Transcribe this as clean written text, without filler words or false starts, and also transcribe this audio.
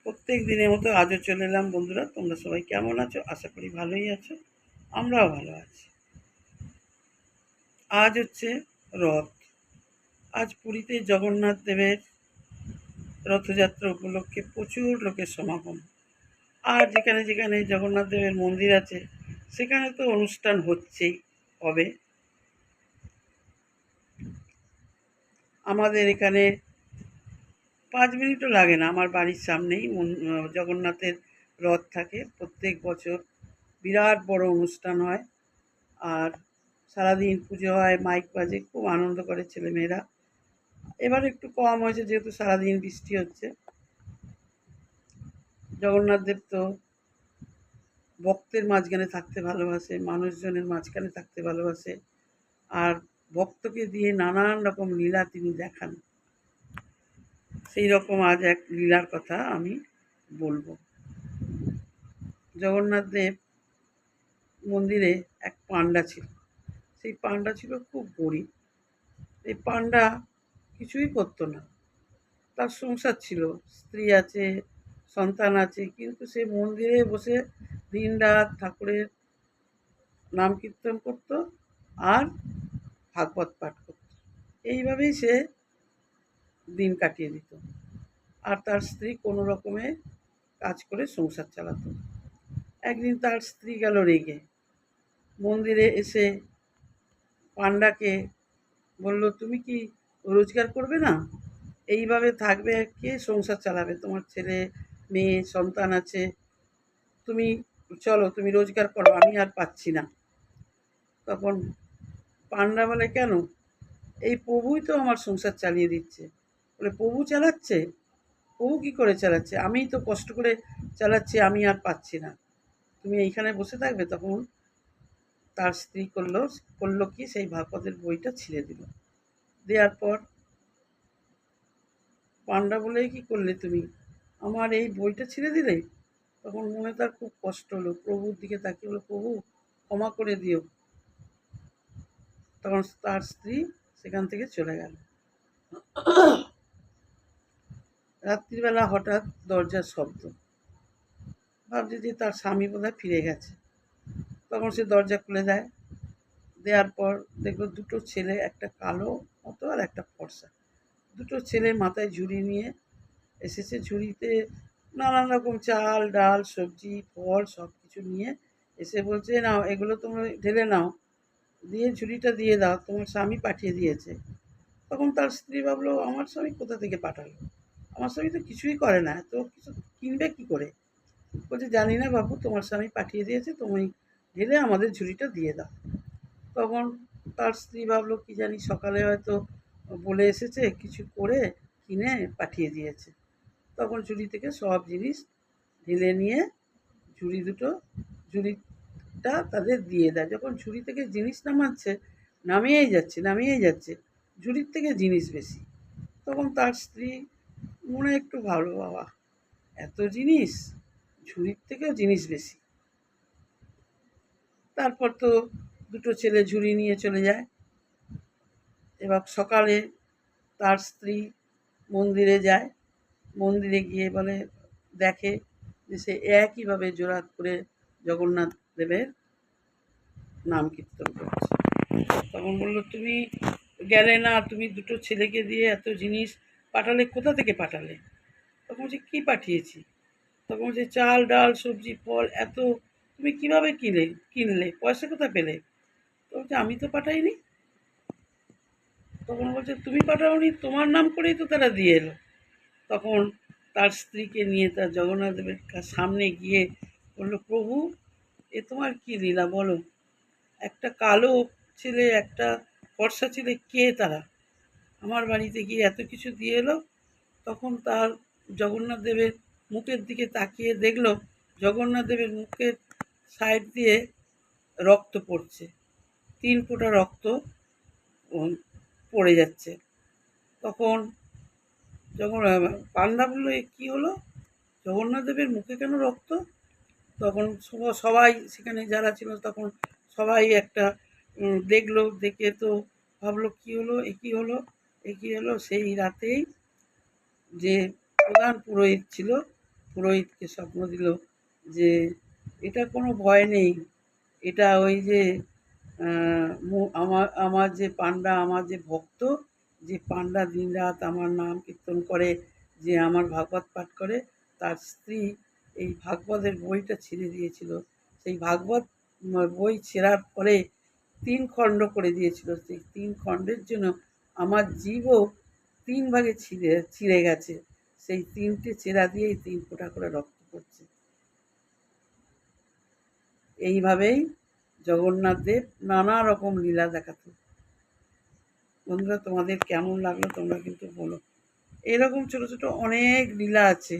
প্রত্যেক দিনের মতো আজও চলে এলাম। বন্ধুরা, তোমরা সবাই কেমন আছো? আশা করি ভালোই আছো। আমরাও ভালো আছি। আজ হচ্ছে রথ। আজ পুরীতে জগন্নাথ দেবের রথযাত্রা উপলক্ষে প্রচুর লোকের সমাগম। আর যেখানে যেখানে জগন্নাথ দেবের মন্দির আছে সেখানে তো অনুষ্ঠান হচ্ছেই হবে। আমাদের এখানে 5 মিনিটও লাগে না, আমার বাড়ির সামনেই জগন্নাথের রথ থাকে। প্রত্যেক বছর বিরাট বড় অনুষ্ঠান হয়। আর সারাদিন পুজো হয়, মাইক বাজে, খুব আনন্দ করে ছেলেমেয়েরা। এবার একটু কম হয়েছে যেহেতু সারাদিন বৃষ্টি হচ্ছে। জগন্নাথ দেব তো ভক্তের মাঝখানে থাকতে ভালোবাসে, মানুষজনের মাঝখানে থাকতে ভালোবাসে। আর ভক্তকে দিয়ে নানান রকম লীলা তিনি দেখান। সেই রকম আজ এক লীলার কথা আমি বলবো। জগন্নাথ দেব মন্দিরে এক পান্ডা ছিল। সেই পান্ডা ছিল খুব গরিব। এই পান্ডা কিছুই করতো না। তার সংসার ছিল, স্ত্রী আছে, সন্তান আছে, কিন্তু সে মন্দিরে বসে দিনরাত ঠাকুরের নাম কীর্তন করত আর ভাগবত পাঠ করত। এইভাবেই সে দিন কাটিয়ে দিত। আর তার স্ত্রী কোনো রকমে কাজ করে সংসার চালাতো। একদিন তার স্ত্রী গেল রেগে, মন্দিরে এসে পান্ডাকে বলল, তুমি কি রোজগার করবে না? এইভাবে থাকবে, কে সংসার চালাবে? তোমার ছেলে মেয়ে সন্তান আছে, তুমি চলো, তুমি রোজগার করো, আমি আর পাচ্ছি না। তখন পান্ডা বলে, কেন? এই প্রভুই তো আমার সংসার চালিয়ে দিচ্ছে। বলে, প্রভু চালাচ্ছে? প্রভু কি করে চালাচ্ছে? আমিই তো কষ্ট করে চালাচ্ছি, আমি আর পাচ্ছি না, তুমি এইখানে বসে থাকবে? তখন তার স্ত্রী করলো কি, সেই ভাগবতের বইটা ছিঁড়ে দিল। দেওয়ার পর পান্ডা বলে, কি করলে তুমি? আমার এই বইটা ছিঁড়ে দিলে? তখন মনে তার খুব কষ্ট হলো, প্রভুর দিকে তাকিয়ে বলল, প্রভু ক্ষমা করে দিও। তখন তার স্ত্রী সেখান থেকে চলে গেল। রাত্রিবেলা হঠাৎ দরজার শব্দ, ভাবছে যে তার স্বামী বোধহয় ফিরে গেছে। তখন সে দরজা খুলে দেয়। দেওয়ার পর দেখলো দুটো ছেলে, একটা কালো মতো আর একটা ফর্সা। দুটো ছেলে মাথায় ঝুড়ি নিয়ে এসেছে। ঝুড়িতে নানান রকম চাল ডাল সবজি ফল সব কিছু নিয়ে এসে বলছে, নাও এগুলো তোমরা ঢেলে নাও, দিয়ে ঝুড়িটা দিয়ে দাও, তোমার স্বামী পাঠিয়ে দিয়েছে। তখন তার স্ত্রী ভাবলো, আমার স্বামী কোথা থেকে পাঠালো? আমার স্বামী তো কিছুই করে না, তো কিছু কিনবে কি করে? বলছে, জানি না বাবু, তোমার স্বামী পাঠিয়ে দিয়েছে, তুমি ঢেলে আমাদের ঝুড়িটা দিয়ে দাও। তখন তার স্ত্রী ভাবলো, কি জানি সকালে হয়তো বলে এসেছে, কিছু করে কিনে পাঠিয়ে দিয়েছে। তখন ঝুড়ি থেকে সব জিনিস ঢেলে নিয়ে ঝুড়িটা তাদের দিয়ে দেয়। যখন ঝুড়ি থেকে জিনিস নামিয়েই যাচ্ছে, ঝুড়ির থেকে জিনিস বেশি। তখন তার স্ত্রী মনে একটু ভালো, বাবা এত জিনিস, ঝুড়ির থেকেও জিনিস বেশি। তারপর তো দুটো ছেলে ঝুড়ি নিয়ে চলে যায়। এবার সকালে তার স্ত্রী মন্দিরে যায়। মন্দিরে গিয়ে বলে, দেখে যে সে একইভাবে জোড়হাত করে জগন্নাথ দেবের নাম কীর্তন করছে। তখন বলল, তুমি গেলে না, তুমি দুটো ছেলেকে দিয়ে এত জিনিস পাঠালে, কোথা থেকে পাঠালে? তখন বলছে, কী পাঠিয়েছি? তখন বলছে, চাল ডাল সবজি ফল এত তুমি কীভাবে কিনলে, পয়সা কোথা পেলে? তো বলছে, আমি তো পাঠাইনি। তখন বলছে, তুমি পাঠাওনি, তোমার নাম করেই তো তারা দিয়ে এলো। তখন তার স্ত্রীকে নিয়ে তার জগন্নাথ দেবের সামনে গিয়ে বলল, প্রভু এ তোমার কী লীলা বলো? একটা কালো ছেলে, একটা ফর্সা ছেলে, কে তারা? আমার বাড়িতে গিয়ে এত কিছু দিয়ে এলো। তখন তার জগন্নাথ দেবের মুখের দিকে তাকিয়ে দেখলো জগন্নাথ দেবের মুখের সাইড দিয়ে রক্ত পড়ছে, 3 ফোঁটা রক্ত পড়ে যাচ্ছে। তখন যখন পান্ডা বললো, এ কী হলো? জগন্নাথ দেবের মুখে কেন রক্ত? তখন সবাই সেখানে যারা ছিল তখন সবাই একটা দেখলো, দেখে তো ভাবলো, কী হলো, এ কী হলো, এ কী হলো? সেই রাতেই যে প্রধান পুরোহিত ছিল পুরোহিতকে স্বপ্ন দিল যে এটা কোনো ভয় নেই, এটা ওই যে আমার আমার যে পান্ডা, আমার যে ভক্ত, যে পান্ডা দিনরাত আমার নাম কীর্তন করে, যে আমার ভাগবত পাঠ করে, তার স্ত্রী এই ভাগবতের বইটা ছিঁড়ে দিয়েছিল। সেই ভাগবত বই ছেঁড়ার পরে ৩ খণ্ড করে দিয়েছিল। সেই ৩ খণ্ডের জন্য আমার জিভও ৩ ভাগে ছিঁড়ে গেছে। সেই ৩টে ছেঁড়া দিয়েই ৩ ফোঁটা করে রক্ত পড়ছে। এইভাবেই জগন্নাথ দেব নানা রকম লীলা দেখাতো। বন্ধুরা, তোমাদের কেমন লাগলো তোমরা কিন্তু বলো। এরকম ছোট ছোট অনেক লীলা আছে।